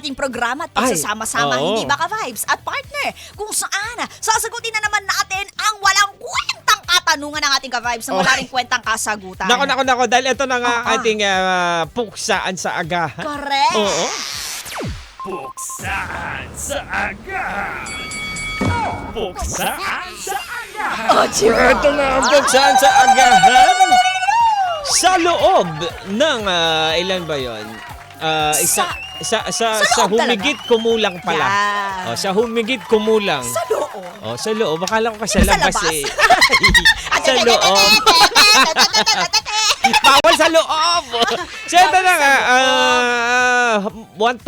ating programa at pagsasama-sama, hindi ba ka-vibes? At partner, kung saan sasagutin na naman natin ang walang kwentang katanungan ng ating ka-vibes na wala rin kwentang kasagutan. Nako, dahil ito na nga ating puksaan sa agahan. Correct. Oo. Puksaan sa agahan. Puksaan sa agahan. Ito na ang puksaan sa agahan. Sa loob ng, ilan ba yun? Sa humigit kumulang pala. Yeah. Sa humigit kumulang. Sa loob. Sa loob. Akala ko kasi Sa labas labas? eh. Sa loob. Bawal sa loob. So ito na nga.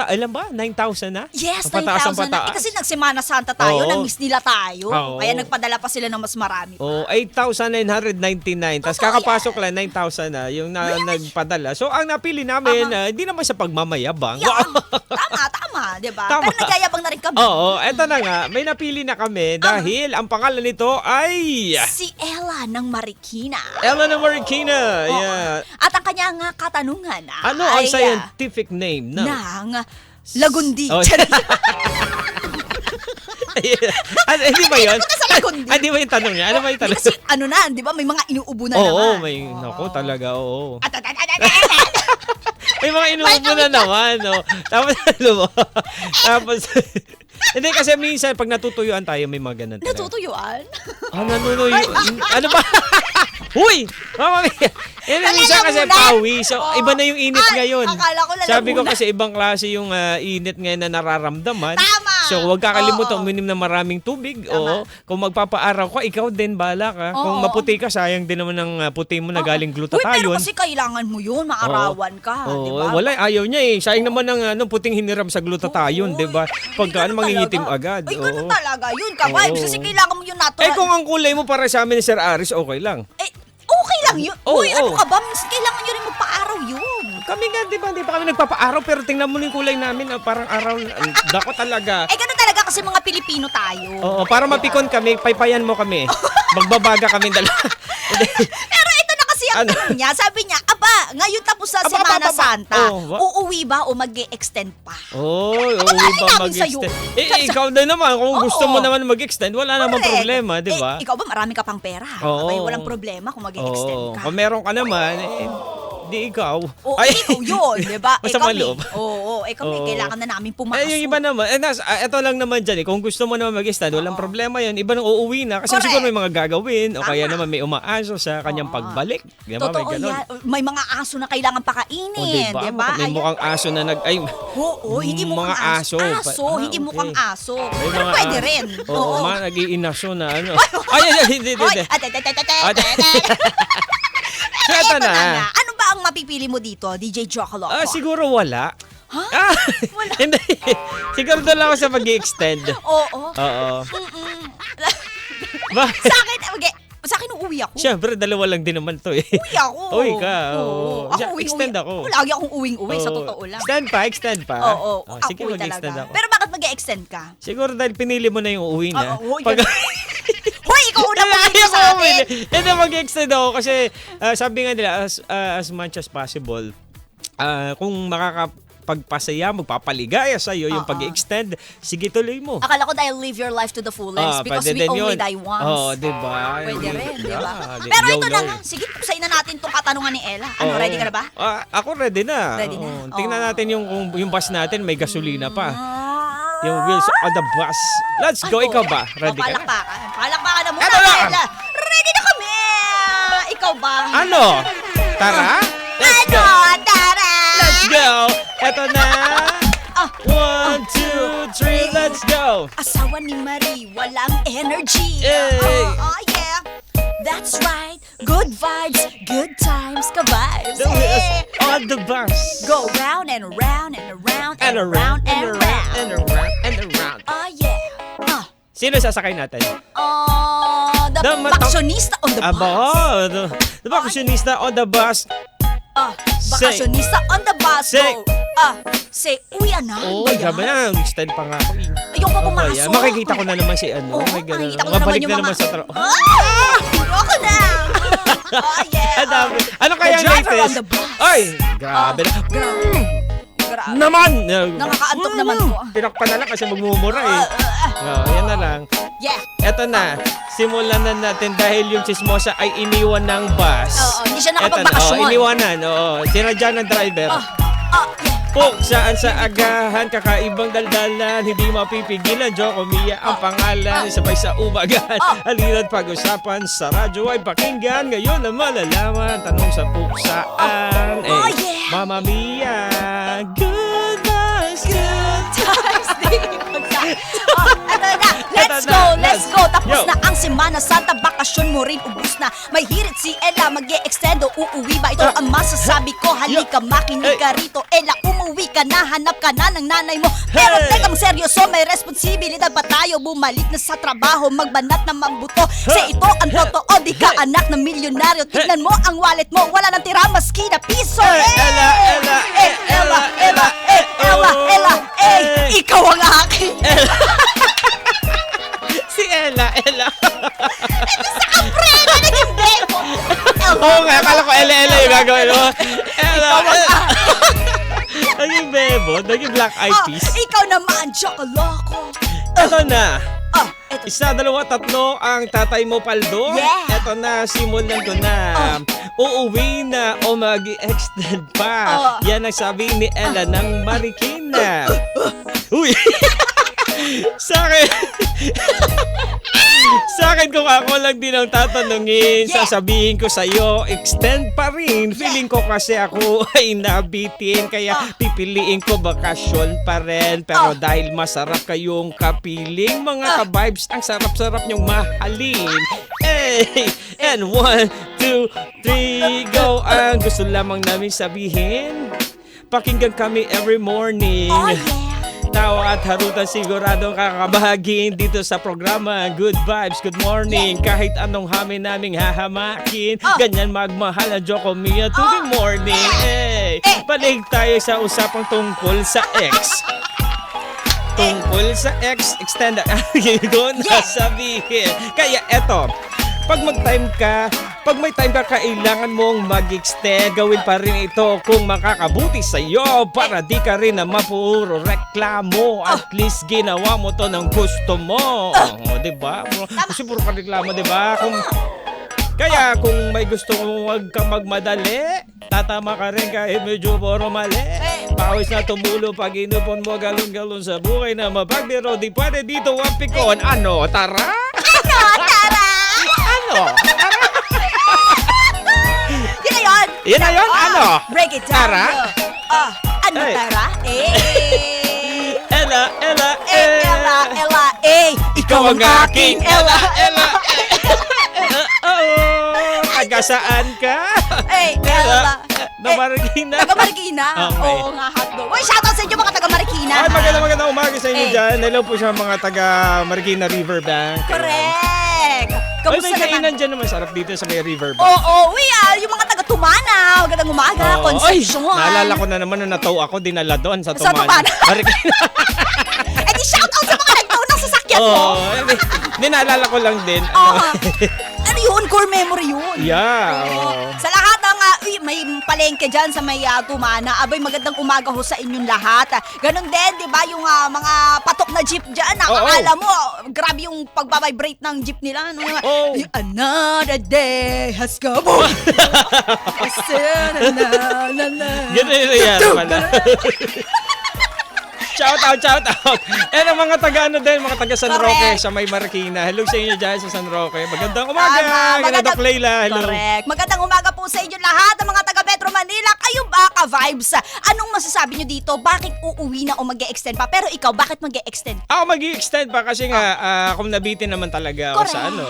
Ilan ba? 9,000 na? Yes, Pataas ang 9,000 na. pataas. Kasi nagsimana Santa tayo, Oo. namiss nila tayo. Oo. Kaya nagpadala pa sila ng mas marami pa. 8,999. Tapos kakapasok lang, 9,000 na yung nagpadala. So ang napili namin, hindi naman sa pagmamayabang. Yeah. Tama, di ba? Tama. Pero nagyayabang na rin kami. Oo, eto na nga. May napili na kami dahil ang pangalan nito ay Si Ella ng Marikina. Ella ng Marikina. Oo. Yeah. At ang kanyang katanungan Ano ang ay scientific name ng ng Lagundi. Oh. Hindi ba yun? Punta sa Lagundi. Hindi ba yung tanong niya? Ano ba yung tanong? Kasi di ba, may mga inuubo na naman. Oo, naku talaga, oo. May mga inuubo na naman, no? Tapos, hindi kasi minsan pag natutuyuan tayo, may mga ganun talaga. Natutuyuan? Nanunuyo. Ano ba? Huy! Mama mia! Minsan kasi pawi. So, iba na yung init ngayon. Akala ko Sabi ko lalamunan. kasi ibang klase yung init ngayon na nararamdaman. Tama! So, huwag kakalimutan Oo. uminom ng maraming tubig. Tama. Oo. Kung magpapaaraw ka, ikaw din, bala ka. Kung Oo. maputi ka, sayang din naman ng puti mo na galing Uy, pero glutathione. kasi kailangan mo yun, maarawan ka, di ba? Wala, ayaw niya eh. Sayang naman ng puting hiniram sa glutathione, di ba? Pagka mangingitim agad. Ay, ganun Oo. talaga yun, ka-vibes. Oo. Kasi kailangan mo yung natural. Kung ang kulay mo para sa amin ni Sir Aris, okay lang. Okay lang yun. Oo, Uy, ano oo. ka ba? Kailangan nyo rin magpa-araw yun. Kami nga, di ba? Hindi pa kami nagpapaaraw, pero tingnan mo yung kulay namin. Parang araw. Dako talaga. Ganun talaga kasi mga Pilipino tayo. Oo, para mapikon kami, paypayan mo kami. Magbabaga kami dalawa. Pero ito na kasi ang tanong niya. Sabi niya, ngayon tapos sa Semana Santa, uuwi ba o mag-e-extend pa? Uuwi ba namin sa'yo. mag-extend? Ikaw na naman. Kung gusto mo naman mag-extend, wala namang problema, di ba? Ikaw ba marami ka pang pera? Oo. Abay, walang problema kung mag-e-extend ka. Kung meron ka naman, di ikaw. Ikaw yun, di ba? Masama loob. Kami, kailangan na namin pumasok. Yung iba naman, ito lang naman dyan kung gusto mo naman mag-extend, walang problema yun. Iba nang uuwi na kasi Correct. siguro may mga gagawin o kaya Tama. naman may umaaso sa kanyang pagbalik. Di ba? Totoo May ganon. yan. May mga aso na kailangan pakainin, di ba? May mukhang aso na hindi mukhang mga aso. Hindi okay. mukhang aso. May Pero mga pwede rin. Oo, mga nag-iinaso na ano. Hindi. So, ito na. Ano ba ang mapipili mo dito, DJ Jocoloco? Siguro wala. Ha? Wala. Hindi. Siguro doon lang ako sa mag-i-extend. Oo. Bakit? Sa akin uuwi ako. Siyempre, dalawa lang din naman to eh. Uwi ako. Uwi ka. Oo. Ako extend ako. Lagi akong uwing-uwi, sa totoo lang. Extend pa. Oo. Sige, Ako mag-extend talaga. ako. Pero bakit mag-extend ka? Siguro dahil pinili mo na yung uuwi na. Oo. Hoy, ikaw una pa sa atin. Hindi, mag-extend ako kasi sabi nga nila, as much as possible, kung makakapagpasaya, magpapaligaya sa'yo yung pag-extend, sige tuloy mo. Akala ko dahil live your life to the fullest because pwede we din only yun. die once. Oo, diba? Pwede rin, di ba? Yeah, Pero ito YOLO. na nga, sige, pusayin na natin itong katanungan ni Ella. Oo. Ready ka na ba? Ako ready na. Ready na? Oo. Tingnan natin yung bus natin, may gasolina pa. Ah. Yung wheels on the bus. Let's go. Ikaw ba? Ready ka na? Palakpakan na muna. Eto na! Ella. Ready na kami! Ikaw ba? Ano? Tara? Let's go. Tara! Let's go. Eto na. 1, 2, 3, let's go. Asawa ni Marie, walang energy. Yay! Oh, yeah. That's right. Good vibes, good times, ka-vibes. The wheels on the bus. Go round and round and around and around and round. and around and around. Oh, yeah. Sino sasakay natin? The The baksyonista on the bus. The baksyonista on the bus. Bakasyonista on the bus. Say. Say, uwi na. Sabi na, extend pa nga ako. Ayoko pa pumasok. Ayan, makikita ko na naman si ano. Oo, May ganun. makikita ko na naman Mabalik yung na mga... naman sa trabaho. Ayoko na. Oh, yeah. Ang dami. Ano kaya The driver latest? on the bus. Ay, grabe na. Grabe. naman! Nakakaantok naman po. Tinakpan na lang kasi magmumura eh. Yan na lang. Yeah. Eto na, simulan na natin dahil yung chismosa ay iniwan ng bus. Oo, hindi siya Eto na, nakapagbakasyon. iniwanan, sinadya ng driver. Yeah. Kung saan sa agahan, kakaibang daldalan, hindi mapipigilan, Joko Mia ang pangalan, sabay sa umagahan. Halina't pag-usapan sa radyo ay pakinggan, ngayon na malalaman, tanong sa puksaan. Yeah. Mama Mia, good vibes, good Times day. Let's Eto na, go. Tapos Yo. na ang Semana Santa, bakasyon mo rin ubus na. May hirit si Ella, mag-e-extend o uuwi ba? Ito ang masasabi ko, halika makinig ka rito. Ella, umuwi ka na, hanap ka na ng nanay mo. Pero Hey. tekang seryoso, may responsibilidad pa tayo. Bumalik na sa trabaho, magbanat na mambuto. Kasi ito ang totoo, di ka anak ng milyonaryo. Tignan mo ang wallet mo, wala nang tira maski na piso. Hey, Ella, Ella, Ella, ikaw ang akin. Si Ella. Preno, naging bebo. Oo nga, akala ko Ella yung gagawin mo. Ella. Naging bebo, naging black eyed peas. Ikaw naman, Chocoloko. Eto na. Ito. Isa, dalawa, tatlo ang tatay mo paldo. Yeah. Eto na, simulan ko na. Uuwi na o mag-extend pa. Yan ang sabi ni Ella ng Marikina. Uy! Sa akin kung ako lang din ang tatanungin, Yeah. sasabihin ko sa'yo, extend pa rin. Feeling ko kasi ako ay nabitin, kaya pipiliin ko bakasyon pa rin. Pero dahil masarap kayong kapiling, mga ka-vibes, ang sarap-sarap niyong mahalin. Hey! And 1, 2, 3, go! Ang gusto lamang namin sabihin, pakinggan kami every morning. Oh, yeah. Tawa at harutan siguradong kakabahagin dito sa programa Good Vibes, Good Morning. Kahit anong hamin naming hahamakin, ganyan magmahal ang Joko Mia tuwing morning. Balik tayo sa usapang tungkol sa ex. Tungkol sa ex, extend ang ko na sabihin. Kaya eto, pag may time ka, kailangan mong mag-extend. Gawin pa rin ito kung makakabuti sa'yo para di ka rin na mapuro reklamo. At least ginawa mo to ng gusto mo. Diba? Kasi puro ka reklamo, diba? Kaya kung may gusto mo, huwag kang magmadali. Tatama ka rin kahit medyo puro mali. Pawis na tumulo pag inupon mo galon-galon sa buhay na mapagbiro. Di pwede dito ang pikon. Ano? Tara? Ano? Yun na yun? Ano? Break it down. Tara? Ano Hey. tara? Ella, Ella, ikaw ang aking Ella. Taga-saan ka? Ella. Marikina. Taga-Marikina? Okay. Oo nga, hotdog. Uy, shoutout sa inyo mga taga-Marikina. Ay, magandang umaga sa inyo dyan. Hello po sa mga taga-Marikina Riverbank. Correct. Ay, Kamusta may naman? kainan dyan naman. Sarap dito sa may Riverbank. Oo, yung mga taga-Tumana. Magandang umaga, Concepcion. Naalala ko na naman na natow ako, dinala doon sa Sa Tumana. Tumana. Marikina. Eh di shoutout sa mga nagtaw ng sasakyan mo. Oo, naalala ko lang din. Ano yun? Core memory yun. Yeah. Sa lahat ng may palengke dyan sa may Tumana, abay magandang umaga ho sa inyong lahat. Ganon din, di ba, yung mga patok na jeep dyan, nakakala mo, grabe yung pagbabibrate ng jeep nila. Ano, another day has come. Ganun yan pala. Shout out. Mga taga San Roque sa may Marikina. Hello sa inyo dyan sa San Roque. Magandang umaga. Magandang Clayla. Hello. Correct. Magandang umaga po sa inyo lahat, ng mga taga Metro Manila. Kayo ba, ka-vibes? Anong masasabi nyo dito? Bakit uuwi na o mag-e-extend pa? Pero ikaw, bakit mag-e-extend? Ako mag-i-extend pa kasi nga kung nabitin naman talaga ako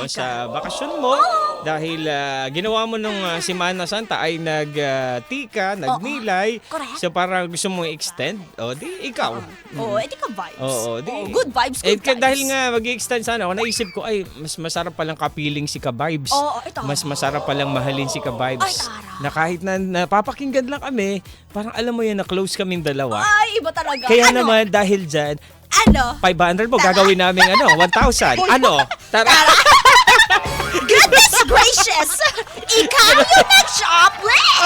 sa bakasyon mo dahil ginawa mo nung Semana Santa ay nagtika, nagnilay. Correct. So parang gusto mong extend, o di ikaw. Edi ka vibes. Oo, good vibes, good vibes. Dahil nga mag-i-extend sana ako, naisip ko ay mas masarap palang kapiling si Ka-Vibes. Ito. Mas masarap palang mahalin si Ka-Vibes. Ay, tara. Na kahit na napapakinggan lang kami, parang alam mo yan na close kaming dalawa. Ay, iba talaga. Kaya ano? naman dahil dyan, Ano? 500 mo, gagawin namin 1,000. Ano? Tara! Goodness gracious! Ikaw yung nag-shoplift!